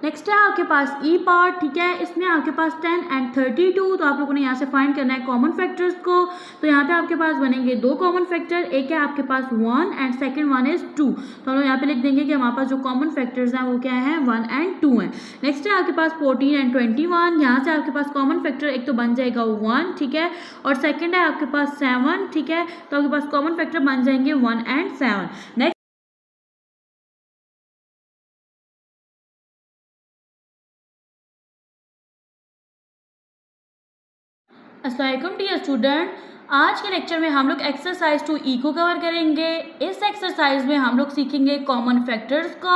Next है आपके पास ई part, ठीक है, इसमें आपके पास 10 एंड 32, तो आप लोगों ने यहाँ से फाइंड करना है कॉमन फैक्टर्स को। तो यहाँ पे आपके पास बनेंगे दो कॉमन फैक्टर, एक है आपके पास 1 एंड सेकंड वन इज 2। तो हम लोग यहाँ पे लिख देंगे कि हमारे पास जो कॉमन फैक्टर्स हैं वो क्या है, 1 एंड 2 हैं। नेक्स्ट है आपके पास 14 एंड 21, यहाँ से आपके पास कॉमन फैक्टर एक तो बन जाएगा 1, ठीक है, और सेकेंड है आपके पास 7, ठीक है, तो आपके पास कॉमन फैक्टर बन जाएंगे 1 एंड 7। नेक्स्ट अस्सलाम वालेकुम डियर स्टूडेंट, आज के लेक्चर में हम लोग एक्सरसाइज 2E को कवर करेंगे। इस एक्सरसाइज में हम लोग सीखेंगे कॉमन फैक्टर्स को,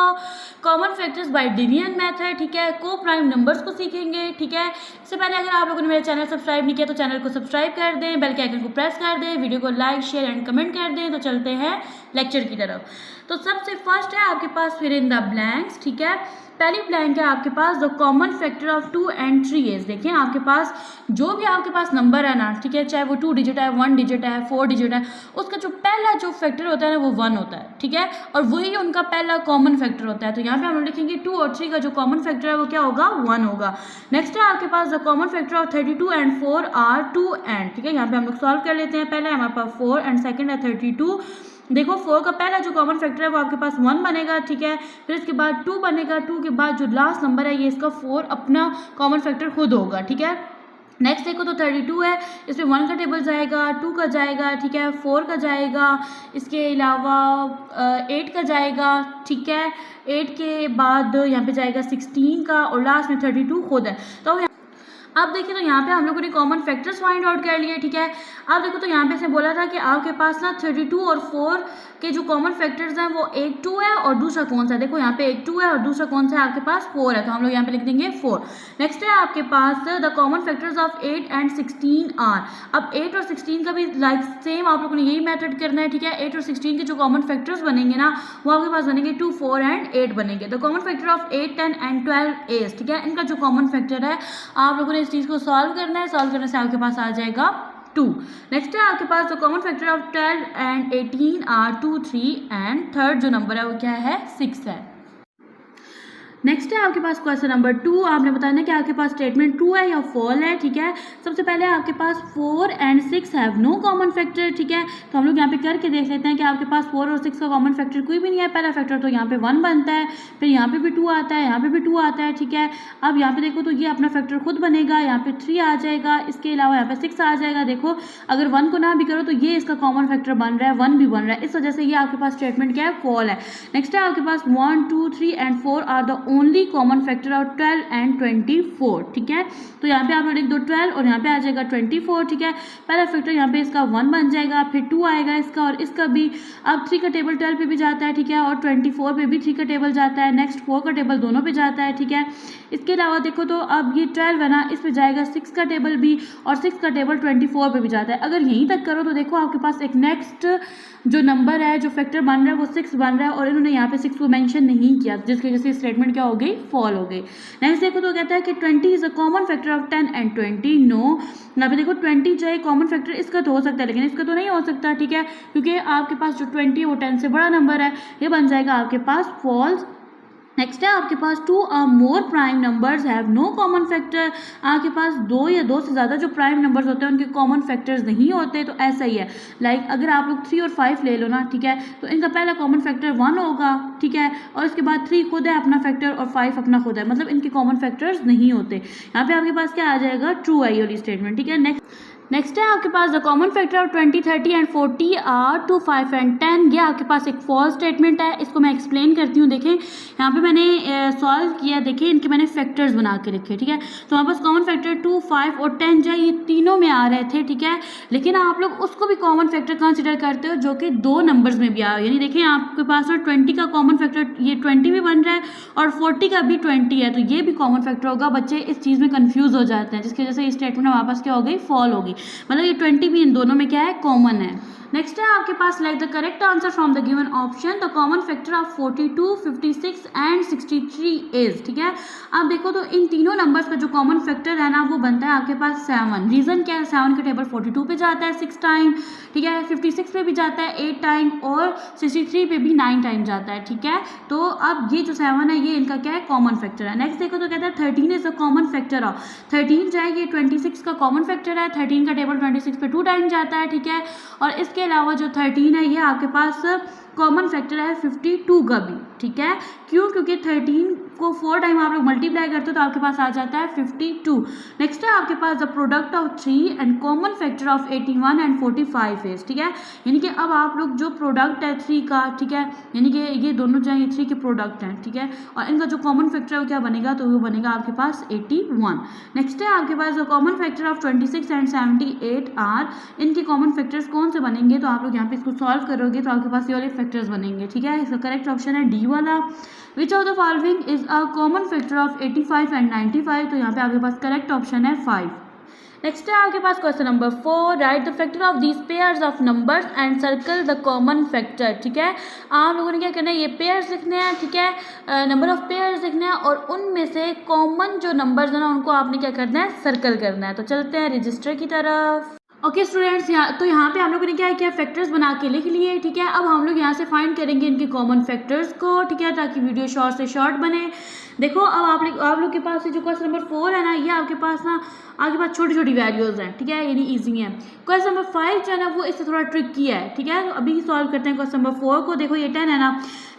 common factors by division method, ठीक है, को प्राइम नंबर्स को सीखेंगे, ठीक है। इससे पहले अगर आप लोगों ने मेरा चैनल सब्सक्राइब नहीं किया तो चैनल को सब्सक्राइब कर दें, बेल के आइकन को प्रेस कर दें, वीडियो को लाइक शेयर एंड कमेंट कर दें। तो चलते हैं लेक्चर की तरफ। तो सबसे फर्स्ट है आपके पास फिर इन द ब्लैंक्स, ठीक है। पहली ब्लैंक है आपके पास the common factor of 2 and 3 is. देखिए आपके पास जो भी आपके पास नंबर है ना, ठीक है, चाहे वो 2 डिजिट है, 1 डिजिट है, 4 डिजिट है, उसका जो पहला जो फैक्टर होता है ना वो 1 होता है, ठीक है, और वही उनका पहला कॉमन फैक्टर होता है। तो यहाँ पे हम लोग लिखेंगे 2 और 3 का जो कॉमन फैक्टर है वो क्या होगा, 1 होगा। नेक्स्ट है आपके पास the common factor of 32 and 4 are 2 and, ठीक है, यहाँ पे हम लोग सॉल्व कर लेते हैं। पहले हमारे पास 4 एंड सेकेंड है 32। देखो 4 का पहला जो कॉमन फैक्टर है वो आपके पास 1 बनेगा, ठीक है, फिर इसके बाद 2 बनेगा, 2 के बाद जो लास्ट नंबर है ये इसका 4 अपना कॉमन फैक्टर खुद होगा, ठीक है। नेक्स्ट देखो तो 32 है, इसमें 1 का टेबल जाएगा, 2 का जाएगा, ठीक है, 4 का जाएगा, इसके अलावा 8 का जाएगा, ठीक है, 8 के बाद यहाँ पे जाएगा 16 का, और लास्ट में 32 खुद है। तो अब देखिए तो यहाँ पे हम लोगों ने कॉमन फैक्टर्स फाइंड आउट कर लिए, ठीक है। अब देखो तो यहाँ पे से बोला था कि आपके पास ना 32 और 4 के जो कॉमन फैक्टर्स हैं वो एक 2 है और दूसरा कौन सा है, देखो यहाँ पे एक 2 है और दूसरा कौन सा है आपके पास 4 है, तो हम लोग यहाँ पे लिख देंगे 4। नेक्स्ट है आपके पास the common factors of 8 and 16 are. अब 8 और 16 का भी लाइक सेम आप लोगों ने यही मेथड करना है, ठीक है। 8 और 16 के जो कॉमन फैक्टर्स बनेंगे ना वो आपके पास बनेंगे 2, 4 एंड 8 बनेंगे। The common factor of 8, 10 and 12 is, ठीक है, इनका जो कॉमन फैक्टर है आप लोगों ने इस चीज़ को सॉल्व करना है। सॉल्व करने से आपके पास आ जाएगा 2। नेक्स्ट है आपके पास the common factor of 12 and 18 are 2, 3 and third जो नंबर है वो क्या है, 6 है। नेक्स्ट है आपके पास क्वेश्चन नंबर 2, आपने बताना कि आपके पास स्टेटमेंट ट्रू है या फॉल है, ठीक है। सबसे पहले आपके पास 4 and 6 have no common factor, ठीक है, तो हम लोग यहाँ पे करके देख लेते हैं कि आपके पास 4 और 6 का कॉमन फैक्टर कोई भी नहीं है। पहला फैक्टर तो यहाँ पे 1 बनता है, फिर यहाँ पे भी 2 आता है, यहाँ पे भी 2 आता है, ठीक है। अब यहाँ पे देखो तो ये अपना फैक्टर खुद बनेगा, यहाँ पे 3 आ जाएगा, इसके अलावा यहाँ पे 6 आ जाएगा। देखो अगर 1 को ना भी करो तो ये इसका कॉमन फैक्टर बन रहा है, 1 भी बन रहा है, इस वजह से ये आपके पास स्टेटमेंट क्या है, फॉल है। नेक्स्ट है आपके पास 1, 2, 3 and 4 are the only common factor of 12 and 24, ठीक है। तो यहाँ पे आप लोग लिख दो 12 और यहाँ पे आ जाएगा 24, ठीक है। पहला फैक्टर यहाँ पे इसका 1 बन जाएगा, फिर 2 आएगा इसका और इसका भी। अब 3 का टेबल 12 पे भी जाता है, ठीक है, और 24 पे भी 3 का टेबल जाता है। नेक्स्ट 4 का टेबल दोनों पे जाता है, ठीक है। इसके अलावा देखो तो अब ये 12 है ना, इस पे जाएगा 6 का टेबल भी और 6 का टेबल 24 पे भी जाता है। अगर यहीं तक करो तो देखो आपके पास एक नेक्स्ट जो नंबर है, जो फैक्टर बन रहा है वो 6 बन रहा है और इन्होंने यहाँ पे 6 को मेंशन नहीं किया, जिसकी वजह से स्टेटमेंट क्या हो गई, फॉल हो गई। नेक्स्ट देखो तो कहता है कि 20 is a common factor of 10 and 20। No, यहाँ पे देखो 20 जो है कॉमन फैक्टर इसका तो हो सकता है लेकिन इसका तो नहीं हो सकता, ठीक है, क्योंकि आपके पास जो 20 है वो 10 से बड़ा नंबर है, ये बन जाएगा आपके पास फॉल्स। नेक्स्ट है आपके पास 2 और more prime numbers have no common factor. आपके पास 2 या 2 से ज़्यादा जो प्राइम नंबर्स होते हैं उनके कॉमन फैक्टर्स नहीं होते, तो ऐसा ही है। लाइक अगर आप लोग 3 और 5 ले लो ना, ठीक है, तो इनका पहला कॉमन फैक्टर 1 होगा, ठीक है, और इसके बाद 3 खुद है अपना फैक्टर और 5 अपना खुद है, मतलब इनके कॉमन फैक्टर्स नहीं होते। यहाँ पे आपके पास क्या आ जाएगा, ट्रू है ये वाली स्टेटमेंट, ठीक है। नेक्स्ट है आपके पास the common factor of 20, 30 and 40 are 2, 5 and 10। ये आपके पास एक फॉल्स स्टेटमेंट है, इसको मैं एक्सप्लेन करती हूँ। देखें यहाँ पे मैंने सॉल्व किया, देखिए इनके मैंने फैक्टर्स बना के लिखे, ठीक है। तो हमारे पास कॉमन फैक्टर 2, 5 और 10 जो है ये तीनों में आ रहे थे, ठीक है, लेकिन आप लोग उसको भी कॉमन फैक्टर कंसिडर करते हो जो कि 2 नंबर्स में भी आ रहा है। यानी देखिए आपके पास ना 20 का कॉमन फैक्टर ये 20 भी बन रहा है और 40 का भी 20 है, तो ये भी कॉमन फैक्टर होगा। बच्चे इस चीज़ में कन्फ्यूज हो जाते हैं, जिसकी वजह से ये स्टेटमेंट हमारे पास क्या हो गई, फॉल होगी, मतलब ये 20 भी इन दोनों में क्या है, कॉमन है। नेक्स्ट है आपके पास like the correct answer from the given option the common factor of 42, 56 and 63 is. ठीक है, आप देखो तो इन तीनों नंबर्स का जो कॉमन फैक्टर है ना वो बनता है आपके पास 7। रीज़न क्या है, 7 का टेबल 42 पे जाता है 6 टाइम, ठीक है, 56 पे भी जाता है 8 टाइम और 63 पे भी 9 टाइम जाता है। ठीक है, तो अब ये जो 7 है ये इनका क्या है, कॉमन फैक्टर है। नेक्स्ट देखो तो कहता है 13 is a common factor of 13 जो है ये 26 का कॉमन फैक्टर है। 13 का टेबल 26 पे 2 टाइम जाता है। ठीक है, और इसके अलावा जो 13 है ये आपके पास कॉमन फैक्टर है 52 का भी। ठीक है, क्यों, क्योंकि 13 को 4 टाइम आप लोग मल्टीप्लाई करते हो तो आपके पास आ जाता है 52। नेक्स्ट है आपके पास the product of 3 and common factor of 81 and 45 is. ठीक है, यानी कि अब आप लोग जो प्रोडक्ट है 3 का, ठीक है, यानी कि ये दोनों जो है ये 3 के प्रोडक्ट हैं। ठीक है, और इनका जो कॉमन फैक्टर है वो क्या बनेगा, तो वो बनेगा आपके पास 81। नेक्स्ट है आपके पास the common factor of 26 and 78 are. इनके कॉमन फैक्टर्स कौन से बनेंगे, तो आप लोग यहाँ पे इसको सॉल्व करोगे तो आपके पास ये वाले फैक्टर्स बनेंगे। ठीक है, इसका करेक्ट ऑप्शन है डी वाला। Which of the following is a common factor of 85 and 95, तो यहाँ पे आपके पास करेक्ट ऑप्शन है 5। नेक्स्ट है आपके पास question number 4, write the factor of these pairs of numbers and circle the common factor. ठीक है, आप लोगों ने क्या करना है, ये पेयर्स लिखने हैं। ठीक है, नंबर ऑफ पेयर्स लिखने हैं और उनमें से कॉमन जो नंबर्स हैं ना उनको आपने क्या करना है, सर्कल करना है। तो चलते हैं रजिस्टर की तरफ। ओके स्टूडेंट्स, यहाँ पे हम लोगों ने क्या किया, फैक्टर्स बना के लिख लिए। ठीक है, अब हम लोग यहाँ से फाइंड करेंगे इनके कॉमन फैक्टर्स को। ठीक है, ताकि वीडियो शॉर्ट से शॉर्ट बने। देखो अब आप लोग के पास जो क्वेश्चन नंबर 4 है ना, ये आपके पास ना आपके पास छोटी छोटी वैल्यूज़ हैं। ठीक है, यानी ईजी है। क्वेश्चन नंबर 5 जो है ना वो इससे थोड़ा ट्रिक किया है। ठीक है, तो अभी सॉल्व करते हैं क्वेश्चन नंबर 4 को। देखो ये 10 है ना,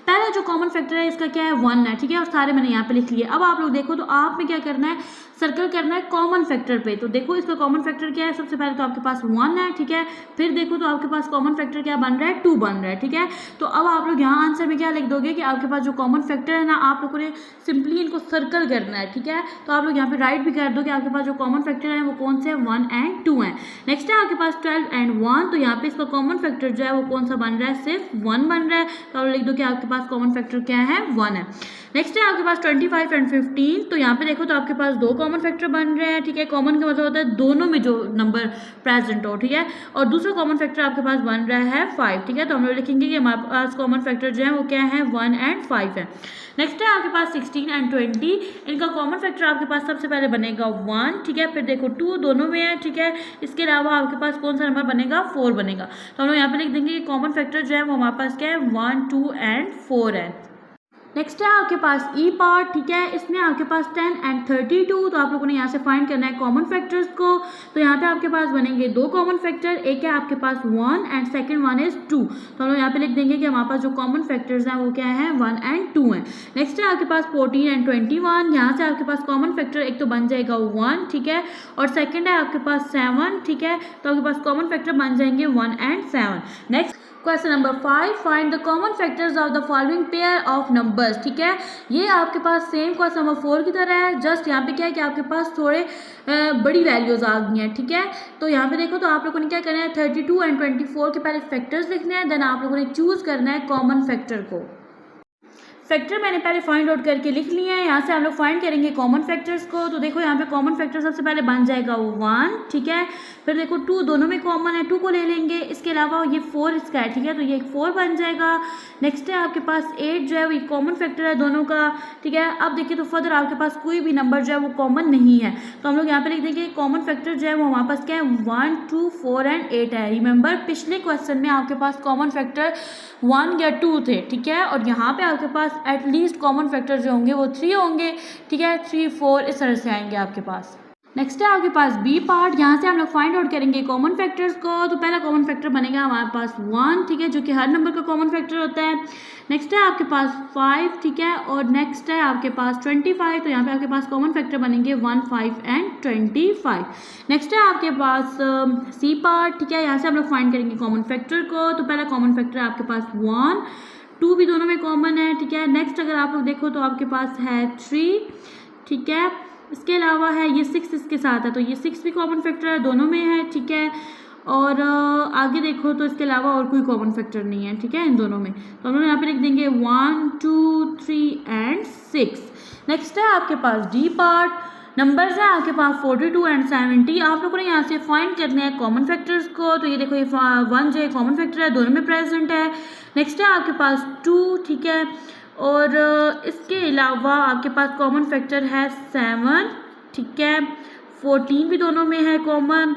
पहला जो कॉमन फैक्टर है इसका क्या है, 1 है। ठीक है, और सारे मैंने यहाँ पे लिख लिए। अब आप लोग देखो तो आप में क्या करना है, सर्कल करना है कॉमन फैक्टर पे। तो देखो इसका कॉमन फैक्टर क्या है, सबसे पहले तो आपके पास 1 है। ठीक है, फिर देखो तो आपके पास कॉमन फैक्टर क्या बन रहा है, 2 बन रहा है। ठीक है, तो अब आप लोग यहाँ आंसर में क्या लिख दोगे कि आपके पास जो कॉमन फैक्टर है ना, आप लोगों ने सिंपली इनको सर्कल करना है। ठीक है, तो आप लोग यहाँ पे राइट भी कर दो कि आपके पास जो कॉमन फैक्टर है वो कौन से हैं, 1 एंड 2 है। नेक्स्ट है आपके पास 12 एंड 1, तो यहाँ पे इसका कॉमन फैक्टर जो है वो कौन सा बन रहा है, सिर्फ 1 बन रहा है। तो आप लिख दो कि आपके पास कॉमन फैक्टर क्या है, 1 है। नेक्स्ट है आपके पास 25 एंड 15, तो यहाँ पे देखो तो आपके पास 2 कॉमन फैक्टर बन रहे हैं। ठीक है, कॉमन का मतलब होता है दोनों में जो नंबर प्रेजेंट हो। ठीक है, और दूसरा कॉमन फैक्टर आपके पास बन रहा है 5। ठीक है, तो हम लोग लिखेंगे कि हमारे पास कॉमन फैक्टर जो है वो क्या है, 1 एंड 5 है। नेक्स्ट है आपके पास 16 एंड 20, इनका कॉमन फैक्टर आपके पास सबसे पहले बनेगा 1। ठीक है, फिर देखो 2 दोनों में है। ठीक है, इसके अलावा आपके पास कौन सा नंबर बनेगा, 4 बनेगा। तो हम लोग यहाँ पे लिख देंगे कि कॉमन फैक्टर जो है वो हमारे पास क्या है, 1, 2 एंड 4 है। नेक्स्ट है आपके पास ई पार्ट। ठीक है, इसमें आपके पास 10 एंड 32, तो आप लोगों ने यहाँ से फाइंड करना है कॉमन फैक्टर्स को। तो यहाँ पे आपके पास बनेंगे 2 कॉमन फैक्टर, एक है आपके पास 1 एंड सेकंड वन इज 2। तो हम लोग यहाँ पे लिख देंगे कि हमारे पास जो कॉमन फैक्टर्स हैं वो क्या है, 1 एंड 2 है। नेक्स्ट है आपके पास 14 एंड 21, यहाँ से आपके पास कॉमन फैक्टर एक तो बन जाएगा 1। ठीक है, और सेकेंड है आपके पास 7। ठीक है, तो आपके पास कॉमन फैक्टर बन जाएंगे 1 and 7। Next question number 5, find the common factors of the following pair of numbers. ठीक है, ये आपके पास सेम क्वेश्चन नंबर 4 की तरह है, जस्ट यहाँ पे क्या है कि आपके पास थोड़े बड़ी वैल्यूज आ गई हैं। ठीक है, तो यहाँ पे देखो तो आप लोगों ने क्या करना है, 32 एंड 24 के पहले फैक्टर्स लिखने हैं, देन आप लोगों ने चूज करना है कॉमन फैक्टर को। फैक्टर मैंने पहले फाइंड आउट करके लिख लिए हैं। यहाँ से हम लोग फाइंड करेंगे कॉमन फैक्टर्स को। तो देखो यहाँ पे कॉमन फैक्टर सबसे पहले बन जाएगा 1। ठीक है, फिर देखो 2 दोनों में कॉमन है, 2 को ले लेंगे। इसके अलावा ये 4 इसका है। ठीक है, तो ये 4 बन जाएगा। नेक्स्ट है आपके पास 8 जो है वो कॉमन फैक्टर है दोनों का। ठीक है, अब देखिए तो फर्दर आपके पास कोई भी नंबर जो है वो कॉमन नहीं है, तो हम लोग यहाँ पे लिख देंगे कॉमन फैक्टर जो है वो हमारे पास क्या है, 1, 2, 4 एंड 8 है। रिमेंबर पिछले क्वेश्चन में आपके पास कॉमन फैक्टर 1 या 2 थे। ठीक है, और यहाँ पे आपके पास एटलीस्ट कॉमन फैक्टर जो होंगे वो 3 होंगे। ठीक है, 3, 4 इस तरह से आएंगे आपके पास। नेक्स्ट है आपके पास बी पार्ट, यहाँ से हम लोग फाइंड आउट करेंगे कॉमन फैक्टर्स को। तो पहला कॉमन फैक्टर बनेगा हमारे पास 1। ठीक है, जो कि हर नंबर का कॉमन फैक्टर होता है। नेक्स्ट है आपके पास 5। ठीक है, और नेक्स्ट है आपके पास 25, तो यहाँ पे आपके पास कॉमन फैक्टर बनेंगे 1, 5 एंड 25। नेक्स्ट है आपके पास सी पार्ट। ठीक है, यहाँ से हम लोग फाइंड करेंगे कॉमन फैक्टर को। तो पहला कॉमन फैक्टर आपके पास 1, 2 भी दोनों में कॉमन है। ठीक है, नेक्स्ट अगर आप लोग देखो तो आपके पास है 3। ठीक है, इसके अलावा है ये 6 इसके साथ है, तो ये 6 भी कॉमन फैक्टर है, दोनों में है। ठीक है, और आगे देखो तो इसके अलावा और कोई कॉमन फैक्टर नहीं है। ठीक है, इन दोनों में, तो हम लोग यहाँ पे लिख देंगे 1, 2, 3 एंड 6। नेक्स्ट है आपके पास डी पार्ट। नंबर्स हैं आपके पास 42 एंड 70। आप लोगों ने यहाँ से फाइंड करने हैं कॉमन फैक्टर्स को। तो ये देखो ये 1 जो कॉमन फैक्टर है दोनों में प्रेजेंट है। नेक्स्ट है आपके पास 2, ठीक है, और इसके अलावा आपके पास कॉमन फैक्टर है 7, ठीक है, 14 भी दोनों में है कॉमन।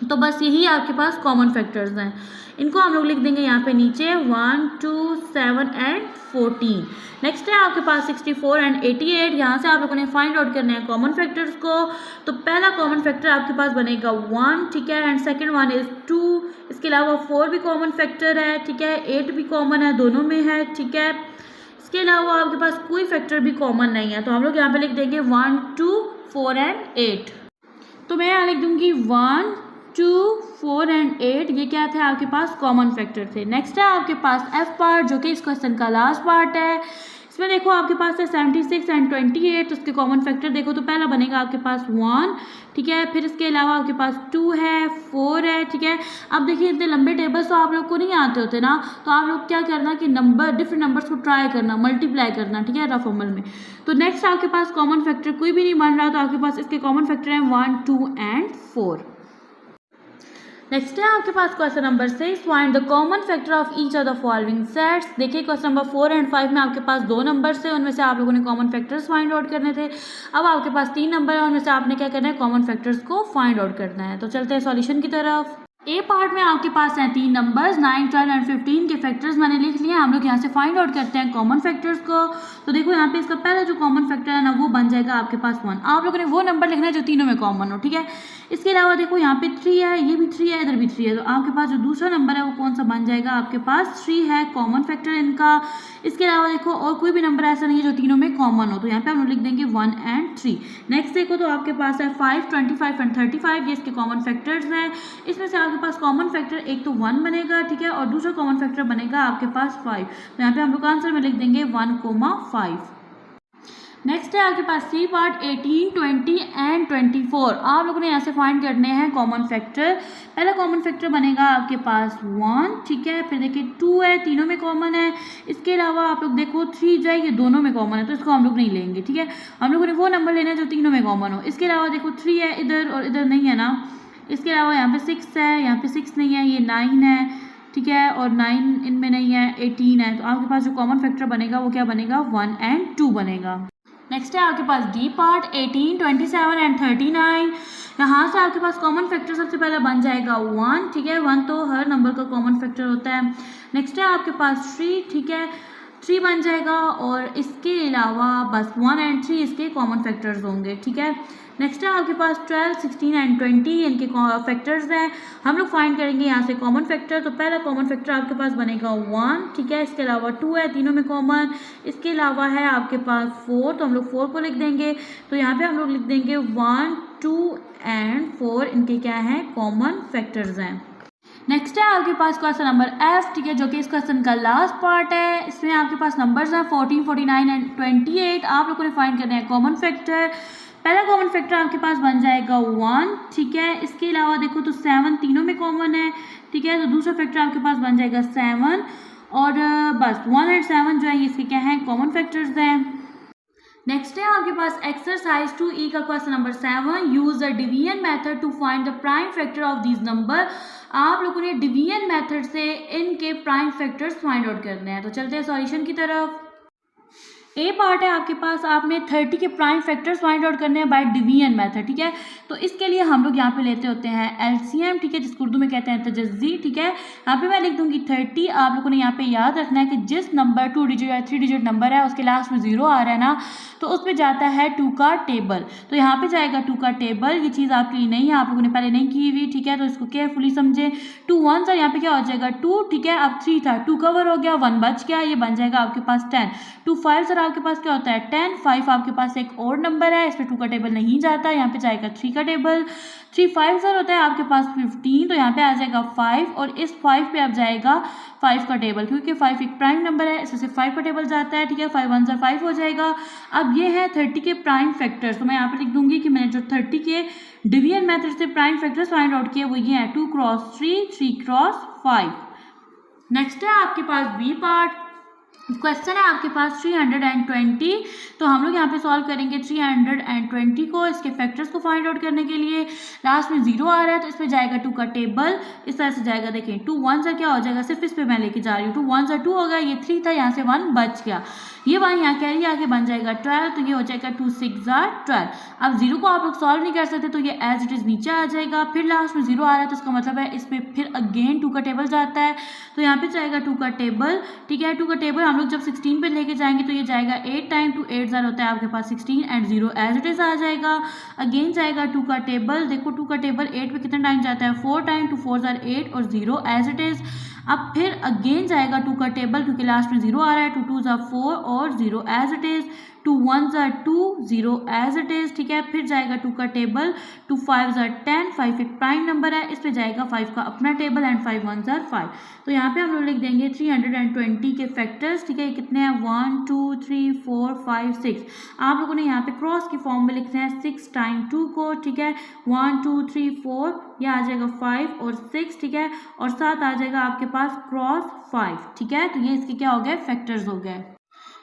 तो बस यही आपके पास कॉमन फैक्टर्स हैं। इनको हम लोग लिख देंगे यहाँ पे नीचे 1, 2, 7 एंड 14। नेक्स्ट है आपके पास 64 एंड 88। यहाँ से आप लोगों ने फाइंड आउट करने हैं कॉमन फैक्टर्स को। तो पहला कॉमन फैक्टर आपके पास बनेगा 1, ठीक है, एंड सेकंड वन इज 2। इसके अलावा 4 भी कॉमन फैक्टर है, ठीक है, 8 भी कॉमन है, दोनों में है, ठीक है। इसके अलावा आपके पास कोई फैक्टर भी कॉमन नहीं है। तो हम लोग यहाँ पे लिख देंगे 1, 2, 4 एंड 8। तो मैं यहाँ लिख दूंगी 1, 2, 4 एंड 8। ये क्या थे आपके पास कॉमन फैक्टर थे। नेक्स्ट है आपके पास एफ पार्ट जो कि इस क्वेश्चन का लास्ट पार्ट है। इसमें देखो आपके पास है 76 एंड 28। तो उसके कॉमन फैक्टर देखो तो पहला बनेगा आपके पास 1, ठीक है, फिर इसके अलावा आपके पास 2 है, 4 है, ठीक है। अब देखिए इतने लंबे टेबल्स तो आप लोग को नहीं आते होते ना, तो आप लोग क्या करना कि डिफरेंट नंबर्स को ट्राई करना, मल्टीप्लाई करना, ठीक है, रफ अमल में। तो नेक्स्ट आपके पास कॉमन फैक्टर कोई भी नहीं बन रहा, तो आपके पास इसके कॉमन फैक्टर हैं 1, 2 एंड 4। नेक्स्ट है आपके पास question number 6, find the common factor of each of the following sets. देखिए क्वेश्चन नंबर 4 एंड 5 में आपके पास 2 नंबर्स है, उनमें से आप लोगों ने कॉमन फैक्टर्स फाइंड आउट करने थे। अब आपके पास 3 नंबर है, उनमें से आपने क्या करना है कॉमन फैक्टर्स को फाइंड आउट करना है। तो चलते हैं सॉल्यूशन की तरफ। ए पार्ट में आपके पास हैं 3 नंबर्स 9, 12 एंड 15 के फैक्टर्स मैंने लिख लिए। हम लोग यहाँ से फाइंड आउट करते हैं कॉमन फैक्टर्स को। तो देखो यहाँ पे इसका पहला जो कॉमन फैक्टर है ना वो बन जाएगा आपके पास 1। आप लोगों ने वो नंबर लिखना है जो तीनों में कॉमन हो, ठीक है। इसके अलावा देखो यहाँ पे 3 है, ये भी 3 है, इधर भी 3 है। तो आपके पास जो दूसरा नंबर है वो कौन सा बन जाएगा आपके पास 3 है कॉमन फैक्टर इनका। इसके अलावा देखो और कोई भी नंबर ऐसा नहीं है जो तीनों में कॉमन हो, तो यहाँ पे हम लोग लिख देंगे 1 एंड 3। नेक्स्ट देखो तो आपके पास है 5, 25 एंड 35, ये इसके कॉमन फैक्टर्स हैं। इसमें से आपके पास कॉमन फैक्टर एक तो 1 बनेगा, ठीक है, और दूसरा कॉमन फैक्टर बनेगा आपके पास 5। तो यहाँ पे हम लोग आंसर में लिख देंगे 1, 5। नेक्स्ट है आपके पास सी पार्ट 18, 20 एंड 24। आप लोगों ने यहाँ से फाइंड करने हैं कॉमन फैक्टर। पहला कॉमन फैक्टर बनेगा आपके पास 1, ठीक है, फिर देखिए 2 है, तीनों में कॉमन है। इसके अलावा आप लोग देखो 3 जो है ये दोनों में कॉमन है, तो इसको हम लोग नहीं लेंगे, ठीक है। हम लोगों ने वो नंबर लेना है जो तीनों में कॉमन हो। इसके अलावा देखो 3 है इधर और इधर नहीं है ना। इसके अलावा यहाँ पे 6 है, यहाँ पे 6 नहीं है, ये 9 है, ठीक है, और 9 इनमें नहीं है, 18 है। तो आपके पास जो कॉमन फैक्टर बनेगा वो क्या बनेगा 1 एंड 2 बनेगा। नेक्स्ट है आपके पास डी पार्ट 18, 27 एंड 39। यहाँ से आपके पास कॉमन फैक्टर सबसे पहले बन जाएगा 1, ठीक है, 1 तो हर नंबर का कॉमन फैक्टर होता है। नेक्स्ट है आपके पास 3, ठीक है, 3 बन जाएगा, और इसके अलावा बस 1 एंड 3 इसके कॉमन फैक्टर्स होंगे, ठीक है। नेक्स्ट है आपके पास 12, 16 एंड 20 इनके फैक्टर्स हैं। हम लोग फाइंड करेंगे यहाँ से कॉमन फैक्टर। तो पहला कॉमन फैक्टर आपके पास बनेगा 1, ठीक है, इसके अलावा 2 है, तीनों में कॉमन। इसके अलावा है आपके पास 4, तो हम लोग 4 को लिख देंगे। तो यहाँ पे हम लोग लिख देंगे 1, 2 एंड 4 इनके क्या हैं कॉमन फैक्टर्स हैं। नेक्स्ट है आपके पास क्वेश्चन नंबर एफ, ठीक है, जो कि इस क्वेश्चन का लास्ट पार्ट है। इसमें आपके पास नंबर्स हैं 14, 49 एंड 28। आप लोगों ने फाइंड करना है कॉमन फैक्टर। पहला कॉमन फैक्टर आपके पास बन जाएगा 1, ठीक है। इसके अलावा देखो तो 7 तीनों में कॉमन है, ठीक है। तो दूसरा फैक्टर आपके पास बन जाएगा 7, और बस 1 एंड 7 जो है ये इसके क्या हैं कॉमन फैक्टर्स हैं। नेक्स्ट है आपके पास एक्सरसाइज 2E का question number 7, use the division method to find the prime factor of these number. आप लोगों ने डिवीजन मेथड से इनके प्राइम फैक्टर्स फाइंड आउट करने हैं। तो चलते हैं सॉल्यूशन की तरफ। ए पार्ट है आपके पास, आपने 30 के प्राइम फैक्टर्स फाइंड आउट करने हैं बाय डिवीजन मेथड, ठीक है। तो इसके लिए हम लोग यहाँ पे लेते होते हैं एलसीएम, ठीक है, जिसको उर्दू में कहते हैं तजज़ी, ठीक है। यहाँ पे मैं लिख दूंगी 30। आप लोगों ने यहाँ पे याद रखना है कि जिस नंबर 2 डिजिट या 3 डिजिट नंबर है उसके लास्ट में 0 आ रहा है ना, तो उस पर जाता है 2 का टेबल। तो यहाँ पे जाएगा 2 का टेबल। ये चीज़ आपके लिए नहीं है, आप लोगों ने पहले नहीं की हुई, ठीक है, तो इसको केयरफुली समझे। 2 1 सर यहाँ पे क्या हो जाएगा 2, ठीक है। अब 3 था, 2 कवर हो गया, 1 बच गया, ये बन जाएगा आपके पास 10। 2 5 सर आपके पास क्या होता है 10, 5 आपके पास एक और नंबर है, इसमें 2 का टेबल नहीं जाता, यहाँ पे जाएगा 3 का टेबल। 3 5 सर होता है आपके पास 15, तो यहाँ पे आ जाएगा 5, और इस 5 पे अब जाएगा 5 का टेबल, क्योंकि 5 एक प्राइम नंबर है, इससे 5 का टेबल जाता है, ठीक है। 5 1 5 हो जाएगा। अब ये है 30 के प्राइम फैक्टर्स। तो मैं यहाँ पे लिख दूंगी कि मैंने जो 30 के डिवीजन मेथड से प्राइम फैक्टर्स फाइंड आउट किए वो ये है 2 क्रॉस 3, 3 क्रॉस 5। नेक्स्ट है आपके पास बी पार्ट। क्वेश्चन है आपके पास 320, तो हम लोग यहाँ पे सॉल्व करेंगे 320 को, इसके फैक्टर्स को फाइंड आउट करने के लिए। लास्ट में 0 आ रहा है तो इस पे जाएगा 2 का टेबल, इस तरह से जाएगा। देखें 2 1 क्या हो जाएगा, सिर्फ इस पे मैं लेके जा रही हूँ। 2 1 2 हो गया, ये 3 था, यहाँ से 1 बच गया, ये 1 यहाँ कैरी आके बन जाएगा 12, तो ये हो जाएगा 2 6 12। अब 0 को आप लोग सॉल्व नहीं कर सकते तो ये एज इट इज नीचे आ जाएगा। फिर लास्ट में 0 आ रहा है तो इसका मतलब है इस पे फिर अगेन 2 का टेबल जाता है, तो यहाँ पे जाएगा 2 का टेबल। ठीक है, 2 का टेबल हम लोग जब 16 पे लेके जाएंगे तो ये जाएगा 8 टाइम 2 8 ज़र होता है आपके पास 16 एंड 0 एज इट इज आ जाएगा। अगेन जाएगा 2 का टेबल, देखो 2 का टेबल 8 पे कितना टाइम जाता है 4 टाइम, 2 4 ज़र 8 और 0 एज इट इज। अब फिर अगेन जाएगा 2 का टेबल क्योंकि लास्ट में 0 आ रहा है, 2 2 ज़र 4 और 0 एज इट इज, 2 1 ज़र 2 0 एज इट इज। ठीक है, फिर जाएगा 2 का टेबल, 2 5 ज़र 10, 5 एक प्राइम नंबर है, इस पे जाएगा 5 का अपना टेबल एंड 5 1 ज़र 5। तो यहाँ पे हम लोग लिख देंगे 320 के फैक्टर्स। ठीक है, ये कितने हैं 1 2 3 4 5 6। आप लोगों ने यहाँ पे क्रॉस की फॉर्म में लिखना है 6 टाइम 2 को। ठीक है, 1 2 3 4, ये आ जाएगा 5 और 6। ठीक है, और साथ आ जाएगा आपके पास क्रॉस 5। ठीक है, तो ये इसके क्या हो गए, फैक्टर्स हो गए।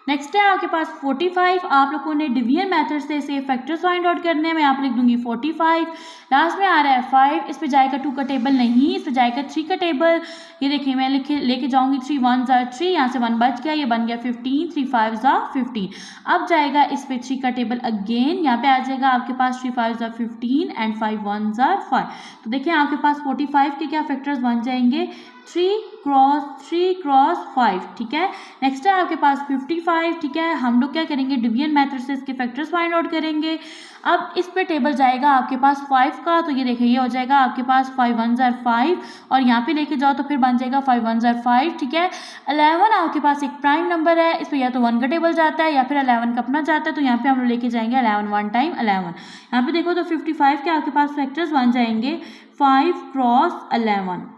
नेक्स्ट है आपके पास 45। आप लोगों ने डिवीजन मेथड से इसे फैक्टर्स फाइंड आउट करने हैं। मैं आप लिख दूंगी 45, लास्ट में आ रहा है 5, इस पे जाएगा 2 का टेबल नहीं, इस पे जाएगा 3 का टेबल। ये देखिए मैं लेके जाऊंगी 3 1 ज़र 3, यहाँ से 1 बच गया, ये बन गया 15, 3 5 ज़र 15। अब जाएगा इस पे 3 का टेबल अगेन, यहाँ पे आ जाएगा आपके पास 3 5 ज़र 15 एंड 5 1 ज़र 5। तो देखिए आपके पास 45 के क्या फैक्टर्स बन जाएंगे, 3 क्रॉस 5। ठीक है, नेक्स्ट है आपके पास 55। ठीक है, हम लोग क्या करेंगे, डिवीजन मेथड से इसके फैक्टर्स फाइंड आउट करेंगे। अब इस पे टेबल जाएगा आपके पास 5 का, तो ये देखिए ये हो जाएगा आपके पास 5 1 ज़र 5 और यहाँ पे लेके जाओ तो फिर बन जाएगा 5 1 ज़र 5। ठीक है, 11 आपके पास एक प्राइम नंबर है, इस पे या तो 1 का टेबल जाता है या फिर 11 का अपना जाता है, तो यहाँ पे हम लोग लेके जाएंगे 11 1 टाइम 11। यहाँ पे देखो तो 55 के आपके पास फैक्टर्स बन जाएंगे 5 क्रॉस 11।